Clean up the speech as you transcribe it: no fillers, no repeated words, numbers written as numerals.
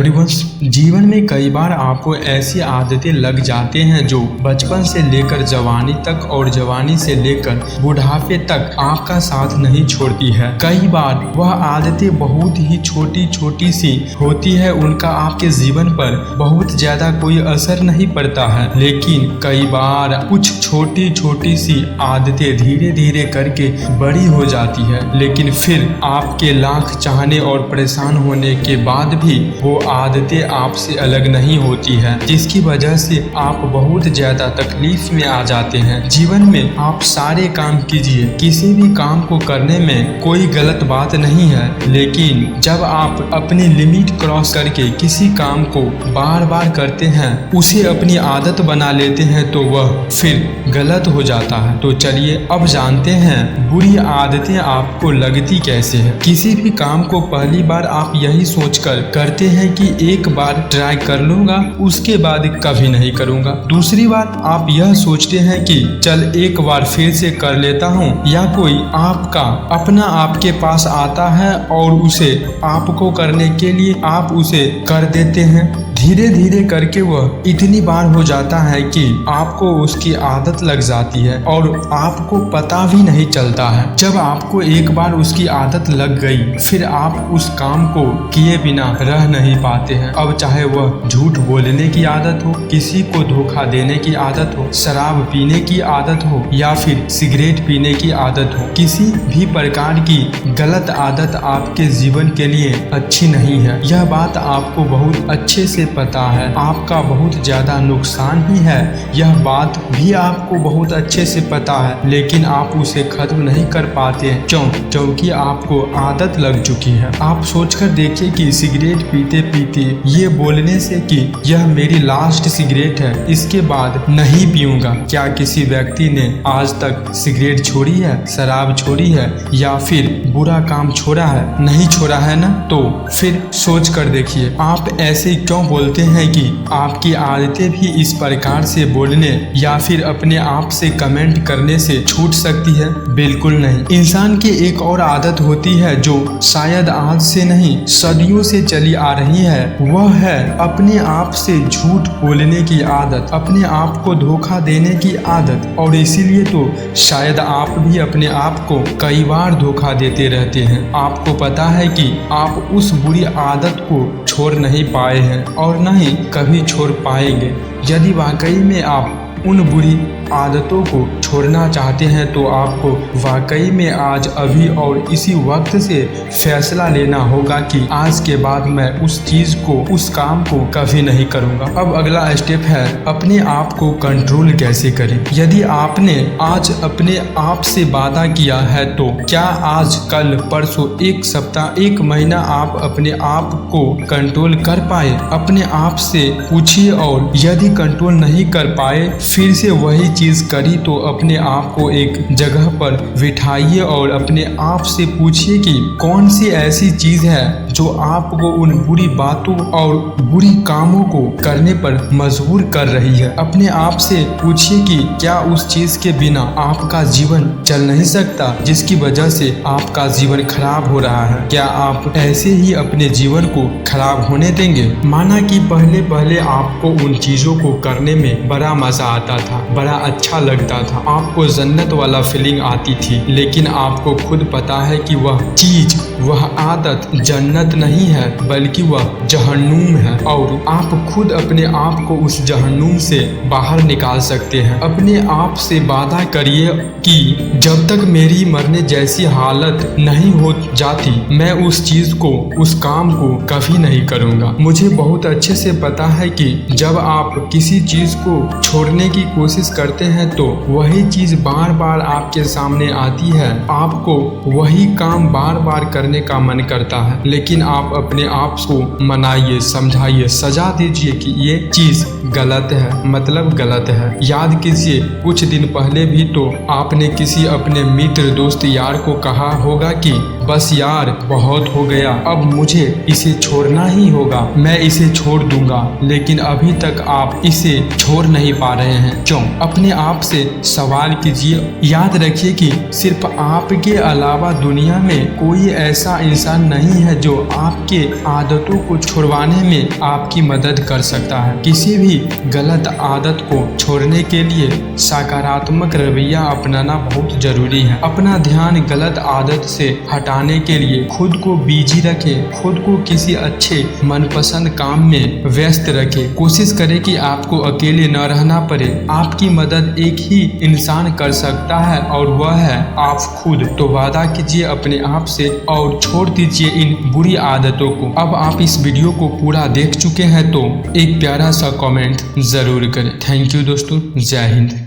हरिवंश, जीवन में कई बार आपको ऐसी आदतें लग जाते हैं जो बचपन से लेकर जवानी तक और जवानी से लेकर बुढ़ापे तक आपका साथ नहीं छोड़ती है। कई बार वह आदतें बहुत ही छोटी छोटी सी होती है, उनका आपके जीवन पर बहुत ज्यादा कोई असर नहीं पड़ता है, लेकिन कई बार कुछ छोटी छोटी सी आदतें धीरे धीरे करके बड़ी हो जाती है, लेकिन फिर आपके लाख चाहने और परेशान होने के बाद भी वो आदतें आपसे अलग नहीं होती है, जिसकी वजह से आप बहुत ज्यादा तकलीफ में आ जाते हैं। जीवन में आप सारे काम कीजिए, किसी भी काम को करने में कोई गलत बात नहीं है, लेकिन जब आप अपनी लिमिट क्रॉस करके किसी काम को बार बार करते हैं, उसे अपनी आदत बना लेते हैं, तो वह फिर गलत हो जाता है। तो चलिए अब जानते हैं बुरी आदतें आपको लगती कैसे है। किसी भी काम को पहली बार आप यही सोचकर करते हैं कि एक बार ट्राई कर लूंगा, उसके बाद कभी नहीं करूंगा। दूसरी बार आप यह सोचते हैं कि चल एक बार फिर से कर लेता हूं, या कोई आपका अपना आपके पास आता है और उसे आपको करने के लिए आप उसे कर देते हैं। धीरे धीरे करके वह इतनी बार हो जाता है कि आपको उसकी आदत लग जाती है और आपको पता भी नहीं चलता है। जब आपको एक बार उसकी आदत लग गई, फिर आप उस काम को किए बिना रह नहीं पाते हैं। अब चाहे वह झूठ बोलने की आदत हो, किसी को धोखा देने की आदत हो, शराब पीने की आदत हो, या फिर सिगरेट पीने की आदत हो, किसी भी प्रकार की गलत आदत आपके जीवन के लिए अच्छी नहीं है। यह बात आपको बहुत अच्छे से पता है, आपका बहुत ज्यादा नुकसान ही है, यह बात भी आपको बहुत अच्छे से पता है, लेकिन आप उसे खत्म नहीं कर पाते। क्योंकि आपको आदत लग चुकी है। आप सोचकर देखिए कि सिगरेट पीते पीते ये बोलने से कि यह मेरी लास्ट सिगरेट है, इसके बाद नहीं पीऊंगा, क्या किसी व्यक्ति ने आज तक सिगरेट छोड़ी है, शराब छोड़ी है, या फिर बुरा काम छोड़ा है? नहीं छोड़ा है ना। तो फिर सोच कर देखिए, आप ऐसे क्यों बोलते हैं कि आपकी आदतें भी इस प्रकार से बोलने या फिर अपने आप से कमेंट करने से छूट सकती है? बिल्कुल नहीं। इंसान की एक और आदत होती है जो शायद आज से नहीं सदियों से चली आ रही है, वह है अपने आप से झूठ बोलने की आदत, अपने आप को धोखा देने की आदत। और इसीलिए तो शायद आप भी अपने आप को कई बार धोखा देते रहते हैं। आपको पता है कि आप उस बुरी आदत को छोड़ नहीं पाए हैं और न ही कभी छोड़ पाएंगे। यदि वाकई में आप उन बुरी आदतों को छोड़ना चाहते हैं तो आपको वाकई में आज अभी और इसी वक्त से फैसला लेना होगा कि आज के बाद मैं उस चीज को, उस काम को कभी नहीं करूंगा। अब अगला स्टेप है अपने आप को कंट्रोल कैसे करें। यदि आपने आज अपने आप से वादा किया है तो क्या आज, कल, परसों, एक सप्ताह, एक महीना आप अपने आप को कंट्रोल कर पाए? अपने आप से पूछिए, और यदि कंट्रोल नहीं कर पाए, फिर से वही चीज करी तो अपने आप को एक जगह पर बिठाइए और अपने आप से पूछिए कि कौन सी ऐसी चीज है जो आपको उन बुरी बातों और बुरी कामों को करने पर मजबूर कर रही है। अपने आप से पूछिए कि क्या उस चीज के बिना आपका जीवन चल नहीं सकता, जिसकी वजह से आपका जीवन खराब हो रहा है? क्या आप ऐसे ही अपने जीवन को खराब होने देंगे? माना कि पहले पहले आपको उन चीजों को करने में बड़ा मजा आता था, बड़ा अच्छा लगता था, आपको जन्नत वाला फीलिंग आती थी, लेकिन आपको खुद पता है कि वह चीज, वह आदत जन्नत नहीं है बल्कि वह जहन्नुम है, और आप खुद अपने आप को उस जहन्नुम से बाहर निकाल सकते हैं। अपने आप से वादा करिए कि जब तक मेरी मरने जैसी हालत नहीं हो जाती, मैं उस चीज को, उस काम को कभी नहीं करूंगा। मुझे बहुत अच्छे से पता है कि जब आप किसी चीज को छोड़ने की कोशिश करते हैं तो वही चीज बार बार आपके सामने आती है, आपको वही काम बार बार करने का मन करता है, लेकिन आप अपने आप को मनाइए, समझाइए, सजा दीजिए कि ये चीज गलत है, मतलब गलत है। याद कीजिए, कुछ दिन पहले भी तो आपने किसी अपने मित्र, दोस्त, यार को कहा होगा कि बस यार बहुत हो गया, अब मुझे इसे छोड़ना ही होगा, मैं इसे छोड़ दूंगा, लेकिन अभी तक आप इसे छोड़ नहीं पा रहे हैं। क्यों? अपने आप से सवाल कीजिए। याद रखिए कि सिर्फ आपके अलावा दुनिया में कोई ऐसा इंसान नहीं है जो आपके आदतों को छुड़वाने में आपकी मदद कर सकता है। किसी भी गलत आदत को छोड़ने के लिए सकारात्मक रवैया अपनाना बहुत जरूरी है। अपना ध्यान गलत आदत से हटाने के लिए खुद को बिजी रखें, खुद को किसी अच्छे मनपसंद काम में व्यस्त रखें। कोशिश करें कि आपको अकेले न रहना पड़े। आपकी मदद एक ही इंसान कर सकता है और वह है आप खुद। तो वादा कीजिए अपने आप से और छोड़ दीजिए इन बुरी आदतों को। अब आप इस वीडियो को पूरा देख चुके हैं तो एक प्यारा सा कमेंट जरूर करें। थैंक यू दोस्तों, जय हिंद।